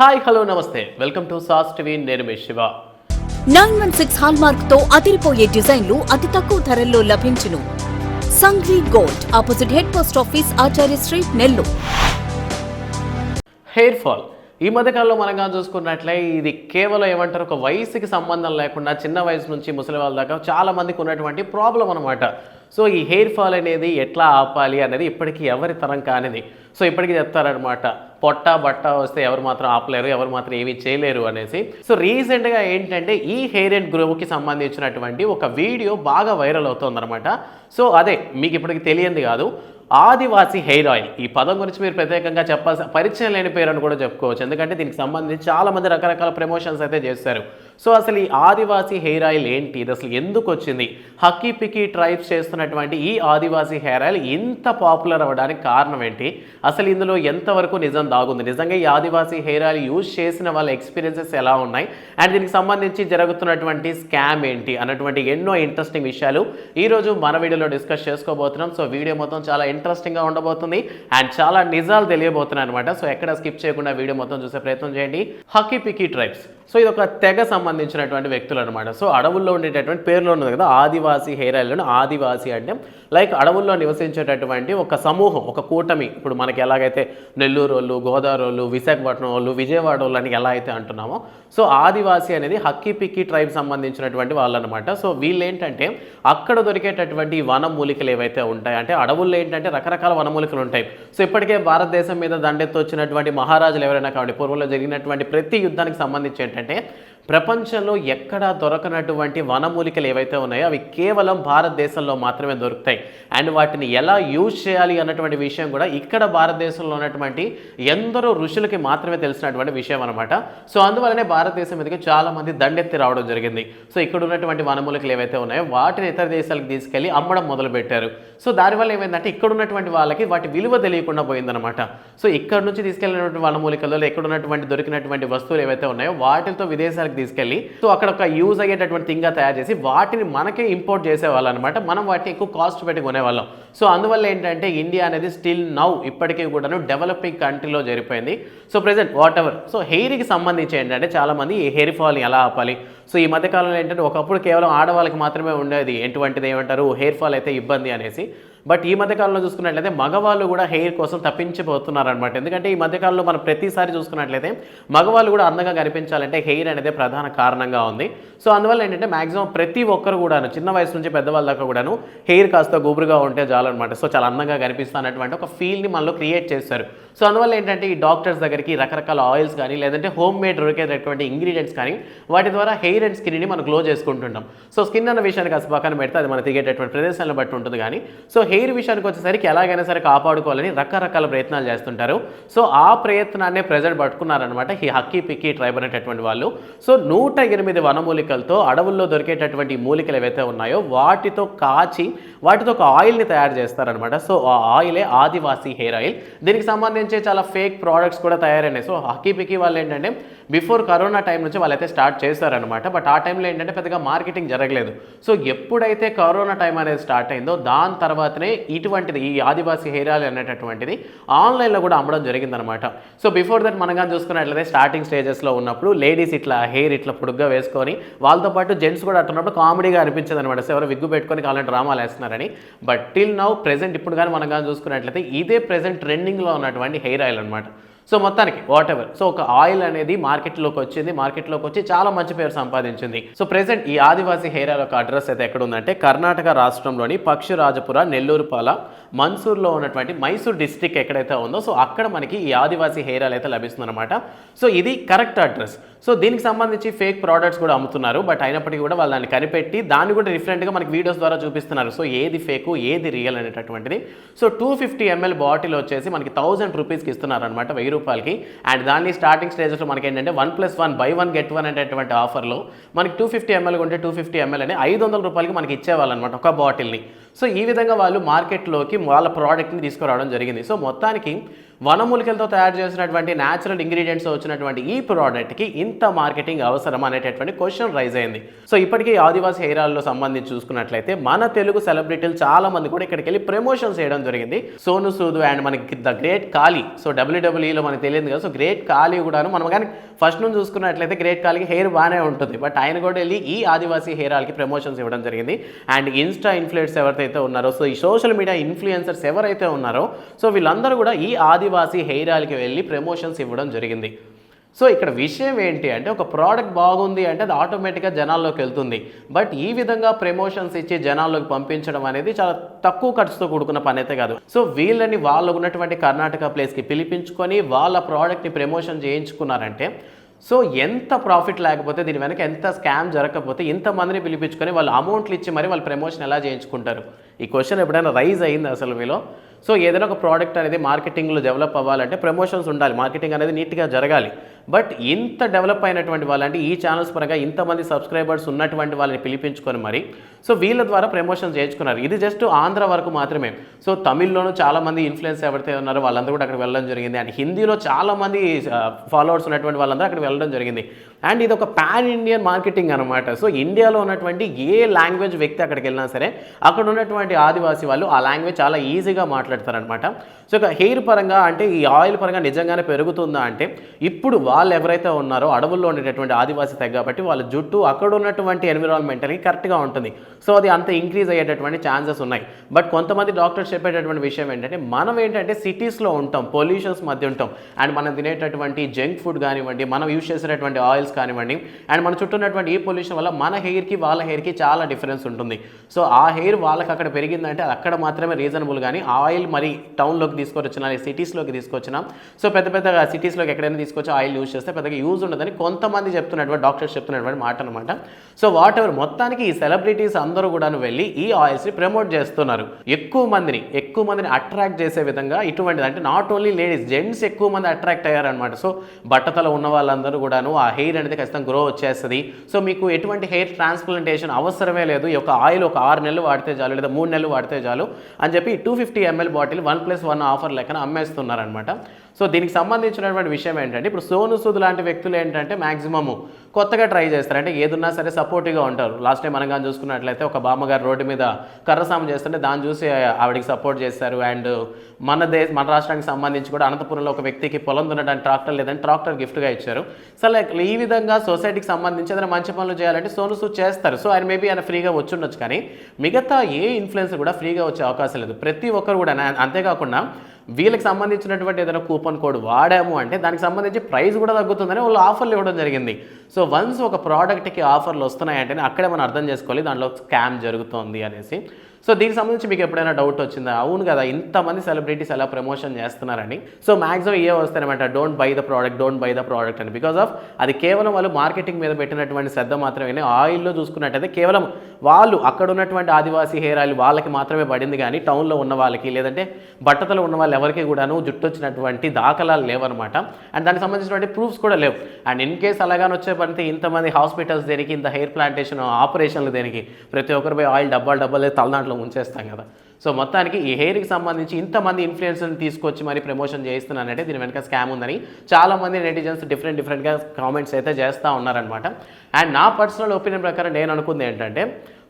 Hi hello నమస్తే welcome to sauce TV నేను మీ Shiva 916 hallmark తో అదిరిపోయే డిజైన్లు అతి తక్కువ ధరల్లో లభించును. Sanghvi gold opposite head post office Acharya street Nellore. Hair fall ఈ మధ్యకాలంలో మనగా చూసుకున్నట్లే ఇది కేవలం ఏమంటారు ఒక వయసుకి సంబంధం లేకుండా చిన్న వయసు నుంచి ముసలి వాళ్ళ దాకా చాలా మందికి ఉన్నటువంటి ప్రాబ్లం అనమాట. సో ఈ హెయిర్ ఫాల్ అనేది ఎట్లా ఆపాలి అనేది ఇప్పటికీ ఎవరి తరం కానిది. సో ఇప్పటికీ చెప్తారనమాట పొట్ట బట్ట వస్తే ఎవరు మాత్రం ఆపలేరు, ఎవరు మాత్రం ఏమీ చేయలేరు అనేసి. సో రీసెంట్గా ఏంటంటే ఈ హెయిర్ అండ్ గ్రోకి సంబంధించినటువంటి ఒక వీడియో బాగా వైరల్ అవుతుందన్నమాట. సో అదే మీకు ఇప్పటికి తెలియంది కాదు, ఆదివాసీ హెయిర్ ఆయిల్. ఈ పదం గురించి మీరు ప్రత్యేకంగా చెప్పాల్సిన పరిచయం లేని పేరు అని కూడా చెప్పుకోవచ్చు, ఎందుకంటే దీనికి సంబంధించి చాలామంది రకరకాల ప్రమోషన్స్ అయితే చేస్తారు. సో అసలు ఈ ఆదివాసీ హెయిర్ ఆయిల్ ఏంటి, ఇది అసలు ఎందుకు వచ్చింది, హక్కీ పిక్కీ ట్రైబ్స్ చేస్తున్నటువంటి ఈ ఆదివాసీ హెయిర్ ఆయిల్ ఇంత పాపులర్ అవ్వడానికి కారణం ఏంటి, అసలు ఇందులో ఎంతవరకు నిజం దాగుంది, నిజంగా ఈ ఆదివాసీ హెయిర్ ఆయిల్ యూజ్ చేసిన వాళ్ళ ఎక్స్పీరియన్సెస్ ఎలా ఉన్నాయి, అండ్ దీనికి సంబంధించి జరుగుతున్నటువంటి స్కామ్ ఏంటి అన్నటువంటి ఎన్నో ఇంట్రెస్టింగ్ విషయాలు ఈరోజు మన వీడియోలో డిస్కస్ చేసుకోబోతున్నాం. సో వీడియో మొత్తం చాలా ఇంట్రెస్టింగ్గా ఉండబోతుంది అండ్ చాలా నిజాలు తెలియబోతున్నాయి అనమాట. సో ఎక్కడ స్కిప్ చేయకుండా వీడియో మొత్తం చూసే ప్రయత్నం చేయండి. హక్కీ పిక్కీ ట్రైబ్స్, సో ఇది ఒక తెగ సంబంధించినటువంటి వ్యక్తులు అనమాట. సో అడవుల్లో ఉండేటటువంటి పేరులో ఉన్నది కదా ఆదివాసీ హెయిర్ ఆయిల్. ఆదివాసీ అంటే లైక్ అడవుల్లో నివసించేటటువంటి ఒక సమూహం, ఒక కూటమి. ఇప్పుడు మనకి ఎలాగైతే నెల్లూరు వాళ్ళు, గోదావరి వాళ్ళు, విశాఖపట్నం వాళ్ళు, విజయవాడ వాళ్ళు అని ఎలా అయితే అంటున్నామో, సో ఆదివాసీ అనేది హక్కీ పిక్కీ ట్రైబ్ సంబంధించినటువంటి వాళ్ళు అనమాట. సో వీళ్ళు ఏంటంటే అక్కడ దొరికేటటువంటి వనమూలికలు ఏవైతే ఉంటాయి, అంటే అడవుల్లో ఏంటంటే రకరకాల వనమూలికలు ఉంటాయి. సో ఇప్పటికే భారతదేశం మీద దండెత్తి వచ్చినటువంటి మహారాజులు ఎవరైనా కాబట్టి పూర్వంలో జరిగినటువంటి ప్రతి యుద్ధానికి సంబంధించి ఏంటంటే ప్రపంచంలో ఎక్కడా దొరకనటువంటి వనమూలికలు ఏవైతే ఉన్నాయో అవి కేవలం భారతదేశంలో మాత్రమే దొరుకుతాయి. అండ్ వాటిని ఎలా యూజ్ చేయాలి అన్నటువంటి విషయం కూడా ఇక్కడ భారతదేశంలో ఉన్నటువంటి ఎందరో ఋషులకి మాత్రమే తెలిసినటువంటి విషయం అనమాట. సో అందువల్లనే భారతదేశం మీదకి చాలామంది దండెత్తి రావడం జరిగింది. సో ఇక్కడ ఉన్నటువంటి వనమూలికలు ఏవైతే ఉన్నాయో వాటిని ఇతర దేశాలకు తీసుకెళ్ళి అమ్మడం మొదలుపెట్టారు. సో దానివల్ల ఏమైందంటే ఇక్కడ ఉన్నటువంటి వాళ్ళకి వాటి విలువ తెలియకుండా పోయిందనమాట. సో ఇక్కడ నుంచి తీసుకెళ్ళినటువంటి వనమూలికల్లో ఇక్కడ ఉన్నటువంటి దొరికినటువంటి వస్తువులు ఏవైతే ఉన్నాయో వాటితో విదేశాలకు తీసుకెళ్ళి సో అక్కడ ఒక యూజ్ అయ్యేటటువంటి థింగ్గా తయారు చేసి వాటిని మనకే ఇంపోర్ట్ చేసేవాళ్ళు అనమాట. మనం వాటిని ఎక్కువ కాస్ట్ పెట్టి కొనేవాళ్ళం. సో అందువల్ల ఏంటంటే ఇండియా అనేది స్టిల్ నౌ ఇప్పటికీ కూడాను డెవలపింగ్ కంట్రీలో జరిగిపోయింది. So present what ever. So హెయిర్కి సంబంధించి ఏంటంటే చాలామంది ఈ హెయిర్ ఫాల్ని ఎలా ఆపాలి. సో ఈ మధ్యకాలంలో ఏంటంటే ఒకప్పుడు కేవలం ఆడవాళ్ళకి మాత్రమే ఉండేది ఎటువంటిది ఏమంటారు హెయిర్ ఫాల్ అయితే ఇబ్బంది అనేసి. బట్ ఈ మధ్యకాలంలో చూసుకున్నట్లయితే మగవాళ్ళు కూడా హెయిర్ కోసం తప్పించిపోతున్నారు అనమాట. ఎందుకంటే ఈ మధ్యకాలంలో మనం ప్రతిసారి చూసుకున్నట్లయితే మగవాళ్ళు కూడా అందంగా కనిపించాలంటే హెయిర్ అనేది ప్రధాన కారణంగా ఉంది. సో అందువల్ల ఏంటంటే మాక్సిమం ప్రతి ఒక్కరు కూడాను చిన్న వయసు నుంచి పెద్దవాళ్ళ దాకా కూడాను హెయిర్ కాస్త గుబురుగా ఉంటే చాలన్నమాట. సో చాలా అందంగా కనిపిస్తానటువంటి ఒక ఫీల్ని మనలో క్రియేట్ చేస్తారు. సో అందువల్ల ఏంటంటే ఈ డాక్టర్స్ దగ్గరికి రకరకాల ఆయిల్స్ కానీ లేదంటే హోమ్ మేడ్ దొరికేటటువంటి ఇంగ్రీడియంట్స్ కానీ వాటి ద్వారా హెయిర్ అండ్ స్కిన్ని మనం గ్లో చేసుకుంటుంటాం. సో స్కిన్ అన్న విషయానికి అసలు పక్కన పెడితే అది మనం తిరిగేటటువంటి ప్రదేశాలను బట్టి ఉంటుంది. కానీ సో హెయిర్ విషయానికి వచ్చేసరికి ఎలాగైనా సరే కాపాడుకోవాలని రకరకాల ప్రయత్నాలు చేస్తుంటారు. సో ఆ ప్రయత్నాన్ని ప్రజలు పట్టుకున్నారనమాట ఈ హక్కీ పిక్కీ ట్రైబ్ అనేటటువంటి వాళ్ళు. సో 108 వనమూలికలతో అడవుల్లో దొరికేటటువంటి మూలికలు ఏవైతే ఉన్నాయో వాటితో కాచి వాటితో ఒక ఆయిల్ని తయారు చేస్తారనమాట. సో ఆ ఆయిలే ఆదివాసీ హెయిర్ ఆయిల్. దీనికి సంబంధించి చాలా ఫేక్ ప్రోడక్ట్స్ కూడా తయారైనాయి. సో హక్కీ పిక్కీ వాళ్ళు ఏంటంటే బిఫోర్ కరోనా టైం నుంచి వాళ్ళైతే స్టార్ట్ చేశారనమాట. బట్ ఆ టైంలో ఏంటంటే పెద్దగా మార్కెటింగ్ జరగలేదు. సో ఎప్పుడైతే కరోనా టైం అనేది స్టార్ట్ అయిందో దాని తర్వాతనే ఇటువంటిది ఈ ఆదివాసీ హెయిర్ ఆయిల్ అనేటటువంటిది ఆన్లైన్లో కూడా అమ్మడం జరిగిందనమాట. సో బిఫోర్ దట్ మనం కానీ చూసుకున్నట్లయితే స్టార్టింగ్ స్టేజెస్లో ఉన్నప్పుడు లేడీస్ ఇట్లా హెయిర్ ఇట్లా పొడుగ్గా వేసుకొని వాళ్ళతో పాటు జెంట్స్ కూడా అట్టున్నప్పుడు కామెడీగా అనిపించేది అనమాట. సో ఎవరు విగ్గు పెట్టుకొని కావాలంటే డ్రామాలు వేస్తున్నారని. బట్ టిల్ నౌ ప్రెజెంట్ ఇప్పుడు కానీ మనం కానీ చూసుకున్నట్లయితే ఇదే ప్రెజెంట్ ట్రెండింగ్లో ఉన్నటువంటి హెయిర్ ఆయిల్ అనమాట. సో మొత్తానికి వాట్ ఎవర్. సో ఒక ఆయిల్ అనేది మార్కెట్లోకి వచ్చింది, మార్కెట్లోకి వచ్చి చాలా మంచి పేరు సంపాదించింది. సో ప్రెసెంట్ ఈ ఆదివాసీ హెయిర్ ఆయిల్ యొక్క అడ్రస్ అయితే ఎక్కడ ఉందంటే కర్ణాటక రాష్ట్రంలోని పక్షిరాజపుర, నెల్లూరుపాల, మన్సూర్లో ఉన్నటువంటి మైసూర్ డిస్ట్రిక్ట్ ఎక్కడైతే ఉందో సో అక్కడ మనకి ఈ ఆదివాసీ హెయిర్ ఆయిల్ అయితే లభిస్తుంది అనమాట. సో ఇది కరెక్ట్ అడ్రస్. సో దీనికి సంబంధించి ఫేక్ ప్రోడక్ట్స్ కూడా అమ్ముతున్నారు. బట్ అయినప్పటికీ కూడా వాళ్ళు దాన్ని కనిపెట్టి దాన్ని కూడా డిఫరెంట్గా మనకి వీడియోస్ ద్వారా చూపిస్తున్నారు. సో ఏది ఫేకు ఏది రియల్ అనేటటువంటిది. సో 250 ml బాటిల్ వచ్చేసి మనకి 1000 రూపీస్కి ఇస్తున్నారు అనమాట, 1000 రూపాయలకి. అండ్ దాన్ని స్టార్టింగ్ స్టేజ్లో మనకి ఏంటంటే 1+1 బై 1 గెట్ 1 అనేటటువంటి ఆఫర్లో మనకి 250 ml ఉంటే 250 ml అని 500 రూపాయలకి మనకి ఇచ్చేవాళ్ళు అనమాట ఒక బాటిల్ని. సో ఈ విధంగా వాళ్ళు మార్కెట్లోకి వాళ్ళ ప్రోడక్ట్ని తీసుకురావడం జరిగింది. సో మొత్తానికి వనమూలికలతో తయారు చేసినటువంటి న్యాచురల్ ఇంగ్రీడియంట్స్ వచ్చినటువంటి ఈ ప్రోడక్ట్కి ఇంత మార్కెటింగ్ అవసరం అనేటటువంటి క్వశ్చన్ రైజ్ అయింది. సో ఇప్పటికీ ఆదివాసీ హెయిర్ ఆయిల్లో సంబంధించి చూసుకున్నట్లయితే మన తెలుగు సెలబ్రిటీలు చాలా మంది కూడా ఇక్కడికి వెళ్ళి ప్రమోషన్స్ చేయడం జరిగింది. సోను సూద్ అండ్ మనకి ద గ్రేట్ కాళీ, సో డబ్ల్యూడబ్ల్యూఈలో మనకు తెలియదు కదా, సో గ్రేట్ కాళీ కూడాను మనం కానీ ఫస్ట్ నుంచి చూసుకున్నట్లయితే గ్రేట్ కాళీకి హెయిర్ బాగానే ఉంటుంది, బట్ ఆయన కూడా వెళ్ళి ఈ ఆదివాసీ హెయిర్ ఆయిల్కి ప్రమోషన్స్ ఇవ్వడం జరిగింది. అండ్ ఇన్స్టా ఇన్ఫ్లుయెన్సర్స్ ఎవరైతే ఉన్నారో, సో ఈ సోషల్ మీడియా ఇన్ఫ్లుయెన్సర్స్ ఎవరైతే ఉన్నారో, సో వీళ్ళందరూ కూడా ఈ ఆదివాసీ హెయిర్ ఆయిల్కి వెళ్ళి ప్రమోషన్స్ ఇవ్వడం జరిగింది. సో ఇక్కడ విషయం ఏంటి అంటే, ఒక ప్రోడక్ట్ బాగుంది అంటే అది ఆటోమేటిక్గా జనాల్లోకి వెళ్తుంది. బట్ ఈ విధంగా ప్రమోషన్స్ ఇచ్చి జనాల్లోకి పంపించడం అనేది చాలా తక్కువ ఖర్చుతో కూడుకున్న పని అయితే కాదు. సో వీళ్ళని వాళ్ళు ఉన్నటువంటి కర్ణాటక ప్లేస్కి పిలిపించుకొని వాళ్ళ ప్రోడక్ట్ని ప్రమోషన్ చేయించుకున్నారంటే, సో ఎంత ప్రాఫిట్ లేకపోతే, దీని వెనక ఎంత స్కామ్ జరగకపోతే ఇంతమందిని పిలిపించుకొని వాళ్ళు అమౌంట్లు ఇచ్చి మరి వాళ్ళు ప్రమోషన్ ఎలా చేయించుకుంటారు? ఈ క్వశ్చన్ ఎప్పుడైనా రైజ్ అయింది అసలు మీలో? సో ఏదైనా ఒక ప్రోడక్ట్ అనేది మార్కెటింగ్లో డెవలప్ అవ్వాలంటే ప్రమోషన్స్ ఉండాలి, మార్కెటింగ్ అనేది నీట్గా జరగాలి. బట్ ఇంత డెవలప్ అయినటువంటి వాళ్ళంటే ఈ ఛానల్స్ పరంగా ఇంతమంది సబ్స్క్రైబర్స్ ఉన్నటువంటి వాళ్ళని పిలిపించుకొని మరి సో వీళ్ళ ద్వారా ప్రమోషన్ చేయించుకున్నారు. ఇది జస్ట్ ఆంధ్ర వరకు మాత్రమే. సో తమిళ్లోనూ చాలామంది ఇన్ఫ్లుయెన్స్ ఎవరైతే ఉన్నారో వాళ్ళందరూ కూడా అక్కడికి వెళ్ళడం జరిగింది. అండ్ హిందీలో చాలామంది ఫాలోవర్స్ ఉన్నటువంటి వాళ్ళందరూ అక్కడికి వెళ్ళడం జరిగింది. అండ్ ఇది ఒక పాన్ ఇండియన్ మార్కెటింగ్ అనమాట. సో ఇండియాలో ఉన్నటువంటి ఏ లాంగ్వేజ్ వ్యక్తి అక్కడికి వెళ్ళినా సరే అక్కడ ఉన్నటువంటి ఆదివాసీ వాళ్ళు ఆ లాంగ్వేజ్ చాలా ఈజీగా మాట్లాడతారనమాట. సో ఇక హెయిర్ పరంగా అంటే ఈ ఆయిల్ పరంగా నిజంగానే పెరుగుతుందా అంటే, ఇప్పుడు వాళ్ళు ఎవరైతే ఉన్నారో అడవుల్లో ఉండేటటువంటి ఆదివాసీ తెగ కాబట్టి వాళ్ళ జుట్టు అక్కడ ఉన్నటువంటి ఎన్విరాన్మెంట్కి కరెక్ట్గా ఉంటుంది. సో అది అంత ఇంక్రీజ్ అయ్యేటటువంటి ఛాన్సెస్ ఉన్నాయి. బట్ కొంతమంది డాక్టర్స్ చెప్పేటటువంటి విషయం ఏంటంటే, మనం ఏంటంటే సిటీస్లో ఉంటాం, పొల్యూషన్స్ మధ్య ఉంటాం. అండ్ మనం తినేటటువంటి జంక్ ఫుడ్ కానివ్వండి, మనం యూజ్ చేసేటటువంటి ఆయిల్స్ కానివ్వండి, అండ్ మన చుట్టూ ఉన్నటువంటి ఈ పొల్యూషన్ వల్ల మన హెయిర్కి వాళ్ళ హెయిర్కి చాలా డిఫరెన్స్ ఉంటుంది. సో ఆ హెయిర్ వాళ్ళకి అక్కడ పెరిగిందంటే అది అక్కడ మాత్రమే రీజనబుల్, కానీ ఆయిల్ మరి టౌన్లోకి తీసుకొచ్చినా సిటీస్లోకి తీసుకొచ్చినా, సో పెద్ద పెద్దగా సిటీస్లోకి ఎక్కడైనా తీసుకొచ్చి ఆయిల్ యూజ్ చేస్తే పెద్దగా యూజ్ ఉండదని కొంతమంది చెప్తున్నటువంటి డాక్టర్స్ చెప్తున్నటువంటి మాట అనమాట. సో వాట్ ఎవర్, మొత్తానికి ఈ సెలబ్రిటీస్ అందరూ కూడా వెళ్ళి ఈ ఆయిల్స్ని ప్రమోట్ చేస్తున్నారు. ఎక్కువ మందిని అట్రాక్ట్ చేసే విధంగా ఇటువంటిది, అంటే నాట్ ఓన్లీ లేడీస్, జెంట్స్ ఎక్కువ మంది అట్రాక్ట్ అయ్యారనమాట. సో బట్టతల ఉన్న వాళ్ళందరూ కూడాను ఆ హెయిర్ అనేది ఖచ్చితంగా గ్రో వచ్చేస్తుంది. సో మీకు ఎటువంటి హెయిర్ ట్రాన్స్ప్లాంటేషన్ అవసరమే లేదు, ఈ యొక్క ఆయిల్ ఒక 6 నెలలు వాడితే చాలు లేదా 3 నెలలు వాడితే చాలు అని చెప్పి 250 ml బాటిల్ 1+1 ఆఫర్ లెక్కన అమ్మేస్తున్నారనమాట. సో దీనికి సంబంధించినటువంటి విషయం ఏంటంటే, ఇప్పుడు సోను సూద్ లాంటి వ్యక్తులు ఏంటంటే మ్యాక్సిమము కొత్తగా ట్రై చేస్తారు, అంటే ఏదున్నా సరే సపోర్టివ్గా ఉంటారు. లాస్ట్ టైం మనం కానీ చూసుకున్నట్లయితే ఒక బామ్మగారు రోడ్డు మీద కర్రసాము చేస్తుంటే దాన్ని చూసి ఆవిడకి సపోర్ట్ చేస్తారు. అండ్ మన రాష్ట్రానికి సంబంధించి కూడా అనంతపురంలో ఒక వ్యక్తికి పొలం దున్నడానికి ట్రాక్టర్ లేదని ట్రాక్టర్ గిఫ్ట్గా ఇచ్చారు. సో లైక్ ఈ విధంగా సొసైటీకి సంబంధించి ఏదైనా మంచి పనులు చేయాలంటే సోను సూద్ చేస్తారు. సో ఆయన మేబీ ఆయన ఫ్రీగా వచ్చి ఉండొచ్చు, కానీ మిగతా ఏ ఇన్ఫ్లుయెన్సర్ కూడా ఫ్రీగా వచ్చే అవకాశం లేదు. ప్రతి ఒక్కరు కూడా, అంతేకాకుండా వీళ్ళకి సంబంధించినటువంటి ఏదైనా కూపన్ కోడ్ వాడాము అంటే దానికి సంబంధించి ప్రైస్ కూడా తగ్గుతుందని వాళ్ళు ఆఫర్లు ఇవ్వడం జరిగింది. సో వన్స్ ఒక ప్రోడక్ట్కి ఆఫర్లు వస్తున్నాయంటే అక్కడే మనం అర్థం చేసుకోవాలి దాంట్లో స్కామ్ జరుగుతోంది అనేసి. సో దీనికి సంబంధించి మీకు ఎప్పుడైనా డౌట్ వచ్చిందా? అవును కదా, ఇంతమంది సెలబ్రిటీస్ ఎలా ప్రమోషన్ చేస్తున్నారని. సో మ్యాక్సిమం ఏ వస్తాయన్నమాట, డోంట్ బై ద ప్రోడక్ట్ అని. బికాస్ ఆఫ్ అది కేవలం వాళ్ళు మార్కెటింగ్ మీద పెట్టినటువంటి శ్రద్ధ మాత్రమే. ఆయిల్లో చూసుకున్నట్టయితే కేవలం వాళ్ళు అక్కడ ఉన్నటువంటి ఆదివాసీ హెయిర్ ఆయిల్ వాళ్ళకి మాత్రమే పడింది, కానీ టౌన్లో ఉన్న వాళ్ళకి లేదంటే బట్టతలు ఉన్న వాళ్ళు ఎవరికి కూడాను జుట్టు వచ్చినటువంటి దాఖలాలు లేవన్నమాట. అండ్ దానికి సంబంధించినటువంటి ప్రూఫ్స్ కూడా లేవు. అండ్ ఇన్ కేస్ అలాగానే వచ్చే పడితే ఇంతమంది హాస్పిటల్స్ దేనికి, ఇంత హెయిర్ ప్లాంటేషన్ ఆపరేషన్లు దేనికి? ప్రతి ఒక్కరిపై ఆయిల్ డబ్బాలు తలనాట్లో ఉంచేస్తాం కదా. సో మొత్తానికి ఈ హెయిర్కి సంబంధించి ఇంతమంది ఇన్ఫ్లుయెన్సర్ని తీసుకొచ్చి మరి ప్రమోషన్ చేయిస్తున్నానంటే దీని వెనక స్కామ్ ఉందని చాలామంది నెటిజన్స్ డిఫరెంట్గా కామెంట్స్ అయితే చేస్తూ ఉన్నారనమాట. అండ్ నా పర్సనల్ ఒపీనియన్ ప్రకారం నేను అనుకుంది ఏంటంటే,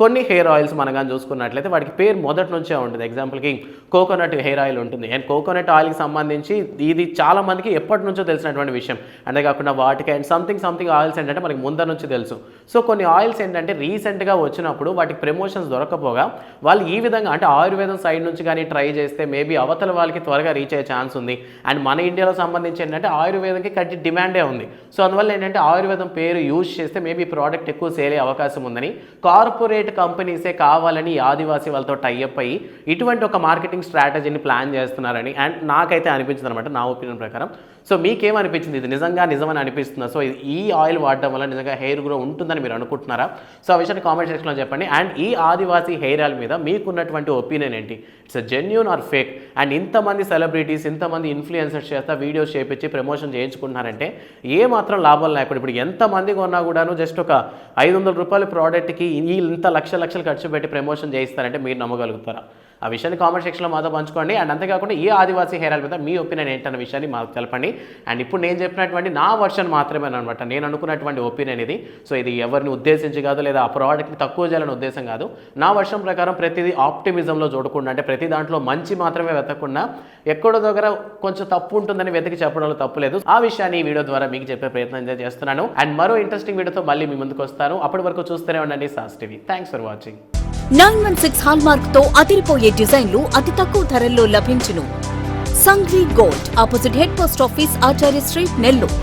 కొన్ని హెయిర్ ఆయిల్స్ మనం కానీ చూసుకున్నట్లయితే వాటికి పేరు మొదటి నుంచే ఉంటుంది. ఎగ్జాంపుల్కి కోకోనట్ హెయిర్ ఆయిల్ ఉంటుంది. అండ్ కోకోనట్ ఆయిల్కి సంబంధించి ఇది చాలా మందికి ఎప్పటి నుంచో తెలిసినటువంటి విషయం. అంతేకాకుండా వాటికి అండ్ సంథింగ్ ఆయిల్స్ ఏంటంటే మనకి ముందర నుంచి తెలుసు. సో కొన్ని ఆయిల్స్ ఏంటంటే రీసెంట్గా వచ్చినప్పుడు వాటికి ప్రమోషన్స్ దొరకపోగా వాళ్ళు ఈ విధంగా, అంటే ఆయుర్వేదం సైడ్ నుంచి కానీ ట్రై చేస్తే మేబీ అవతల వాళ్ళకి త్వరగా రీచ్ అయ్యే ఛాన్స్ ఉంది. అండ్ మన ఇండియాలో సంబంధించి ఏంటంటే ఆయుర్వేదంకి కట్టి డిమాండే ఉంది. సో అందువల్ల ఏంటంటే ఆయుర్వేదం పేరు యూజ్ చేస్తే మేబీ ప్రోడక్ట్ ఎక్కువ సేల్ అయ్యే అవకాశం ఉందని కార్పొరేట్ కంపెనీసే కావాలని ఆదివాసీ వాళ్ళతో టైఅప్ అయ్యి ఇటువంటి ఒక మార్కెటింగ్ స్ట్రాటజీని ప్లాన్ చేస్తున్నారని అండ్ నాకైతే అనిపించింది అనమాట, నా ఒపీనియన్ ప్రకారం. సో మీకేమనిపించింది? ఇది నిజమని అనిపిస్తుందా? సో ఈ ఆయిల్ వాడడం వల్ల నిజంగా హెయిర్ గ్రో ఉంటుందని మీరు అనుకుంటున్నారా? సో ఆ విషయాన్ని కామెంట్ సెక్షన్లో చెప్పండి. అండ్ ఈ ఆదివాసీ హెయిర్ ఆయిల్ మీద మీకున్నటువంటి ఒపీనియన్ ఏంటి? It's a genuine or fake? And ఇంతమంది సెలబ్రిటీస్ ఇంతమంది ఇన్ఫ్లుయెన్సర్స్ చేత వీడియోస్ చేపించి ప్రమోషన్ చేయించుకుంటున్నారంటే ఏ మాత్రం లాభం లేకుండా ఇప్పుడు ఎంతమంది కొన్నా కూడాను జస్ట్ ఒక 500 రూపాయల ప్రోడక్ట్కి ఇంత లక్షలు ఖర్చు పెట్టి ప్రమోషన్ చేయిస్తారంటే మీరు నమ్మగలుగుతారా? ఆ విషయాన్ని కామెంట్ సెక్షన్లో మాతో పంచుకోండి. అండ్ అంతేకాకుండా ఈ ఆదివాసీ హెయిర్ ఆయిల్ మీద మీ ఒపీనియన్ ఏంటన్న విషయాన్ని మాకు తెలపండి. అండ్ ఇప్పుడు నేను చెప్పినటువంటి నా వర్షన్ మాత్రమే అనమాట, నేను అనుకున్నటువంటి ఒపీనియన్ ఇది. సో ఇది ఎవరిని ఉద్దేశించి కాదు, లేదా ఆ ప్రోడక్ట్ని తక్కువ చేయాలని ఉద్దేశం కాదు. నా వర్షం ప్రకారం ప్రతిదీ ఆప్టిమిజంలో చూడకుండా, అంటే ప్రతి దాంట్లో మంచి మాత్రమే వెతకకుండా ఎక్కడో దగ్గర కొంచెం తప్పు ఉంటుందని వెతికి చెప్పడంలో తప్పులేదు. ఆ విషయాన్ని ఈ వీడియో ద్వారా మీకు చెప్పే ప్రయత్నం చేస్తున్నాను. అండ్ మరో ఇంట్రెస్టింగ్ వీడియోతో మళ్ళీ మీ ముందుకు వస్తాను. అప్పటి వరకు చూస్తూనే ఉండండి సాస్ TV. Thanks for watching. 916 hallmark తో అదిరిపోయే డిజైన్లు అతి తక్కువ ధరల్లో లభించును. Sanghvi gold, opposite head post office, Acharya street, Nellore.